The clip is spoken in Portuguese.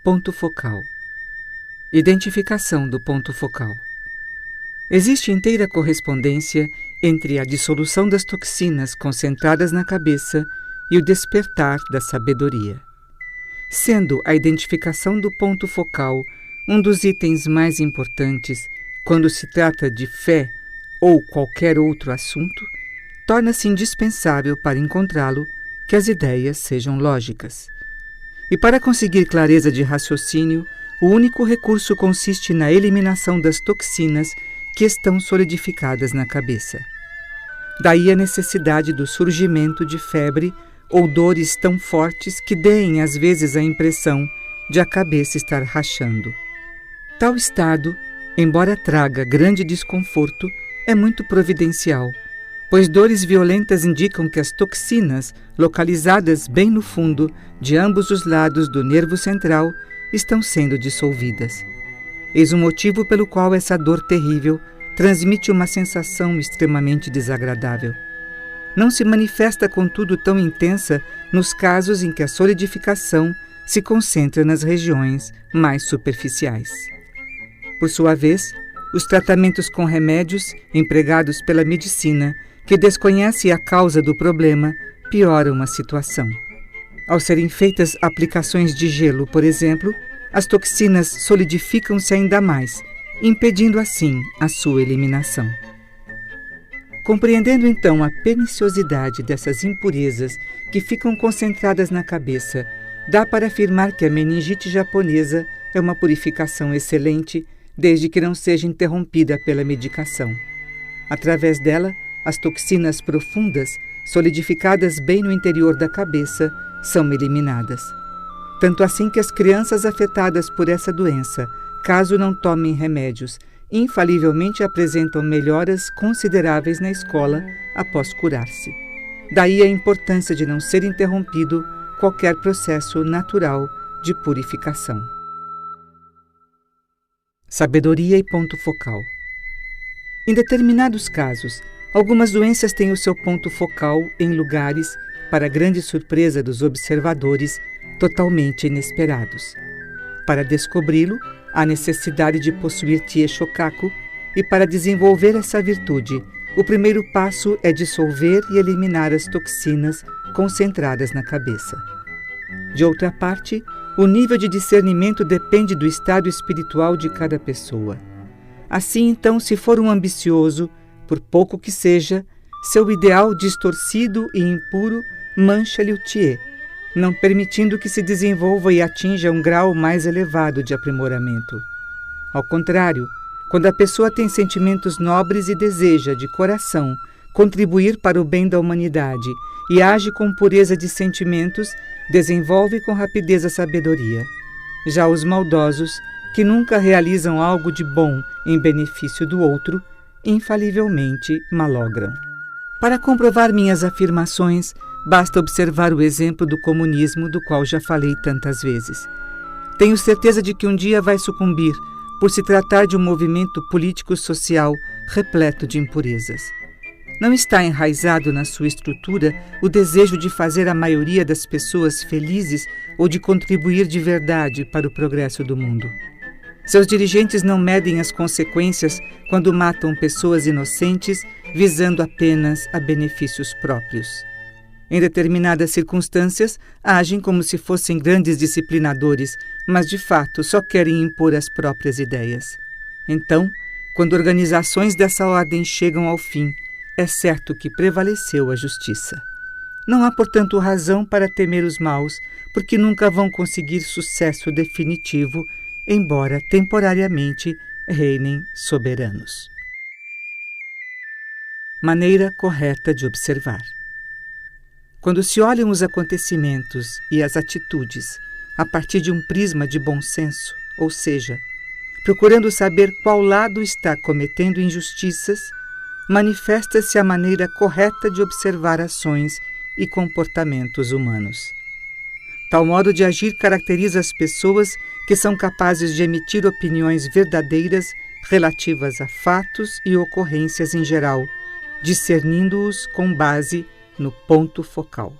Ponto focal. Identificação do ponto focal. Existe inteira correspondência entre a dissolução das toxinas concentradas na cabeça e o despertar da sabedoria. Sendo a identificação do ponto focal um dos itens mais importantes quando se trata de fé ou qualquer outro assunto, torna-se indispensável para encontrá-lo que as ideias sejam lógicas. E para conseguir clareza de raciocínio, o único recurso consiste na eliminação das toxinas que estão solidificadas na cabeça. Daí a necessidade do surgimento de febre ou dores tão fortes que deem às vezes a impressão de a cabeça estar rachando. Tal estado, embora traga grande desconforto, é muito providencial, pois dores violentas indicam que as toxinas, localizadas bem no fundo de ambos os lados do nervo central, estão sendo dissolvidas. Eis o motivo pelo qual essa dor terrível transmite uma sensação extremamente desagradável. Não se manifesta, contudo, tão intensa nos casos em que a solidificação se concentra nas regiões mais superficiais. Por sua vez, os tratamentos com remédios empregados pela medicina, que desconhece a causa do problema, pioram a situação. Ao serem feitas aplicações de gelo, por exemplo, as toxinas solidificam-se ainda mais, impedindo assim a sua eliminação. Compreendendo então a perniciosidade dessas impurezas que ficam concentradas na cabeça, dá para afirmar que a meningite japonesa é uma purificação excelente, desde que não seja interrompida pela medicação. Através dela, as toxinas profundas, solidificadas bem no interior da cabeça, são eliminadas. Tanto assim que as crianças afetadas por essa doença, caso não tomem remédios, infalivelmente apresentam melhoras consideráveis na escola após curar-se. Daí a importância de não ser interrompido qualquer processo natural de purificação. Sabedoria e ponto focal. Em determinados casos, algumas doenças têm o seu ponto focal em lugares, para grande surpresa dos observadores, totalmente inesperados. Para descobri-lo, há necessidade de possuir Tie Shokaku, e para desenvolver essa virtude, o primeiro passo é dissolver e eliminar as toxinas concentradas na cabeça. De outra parte, o nível de discernimento depende do estado espiritual de cada pessoa. Assim, então, se for um ambicioso, por pouco que seja, seu ideal distorcido e impuro mancha-lhe o Tie, não permitindo que se desenvolva e atinja um grau mais elevado de aprimoramento. Ao contrário, quando a pessoa tem sentimentos nobres e deseja, de coração, contribuir para o bem da humanidade e age com pureza de sentimentos, desenvolve com rapidez a sabedoria. Já os maldosos, que nunca realizam algo de bom em benefício do outro, infalivelmente malogram. Para comprovar minhas afirmações, basta observar o exemplo do comunismo, do qual já falei tantas vezes. Tenho certeza de que um dia vai sucumbir, por se tratar de um movimento político-social repleto de impurezas. Não está enraizado na sua estrutura o desejo de fazer a maioria das pessoas felizes ou de contribuir de verdade para o progresso do mundo. Seus dirigentes não medem as consequências quando matam pessoas inocentes, visando apenas a benefícios próprios. Em determinadas circunstâncias, agem como se fossem grandes disciplinadores, mas de fato só querem impor as próprias ideias. Então, quando organizações dessa ordem chegam ao fim, é certo que prevaleceu a justiça. Não há, portanto, razão para temer os maus, porque nunca vão conseguir sucesso definitivo, embora temporariamente reinem soberanos. Maneira correta de observar. Quando se olham os acontecimentos e as atitudes a partir de um prisma de bom senso, ou seja, procurando saber qual lado está cometendo injustiças, manifesta-se a maneira correta de observar ações e comportamentos humanos. Tal modo de agir caracteriza as pessoas que são capazes de emitir opiniões verdadeiras relativas a fatos e ocorrências em geral, discernindo-os com base no ponto focal.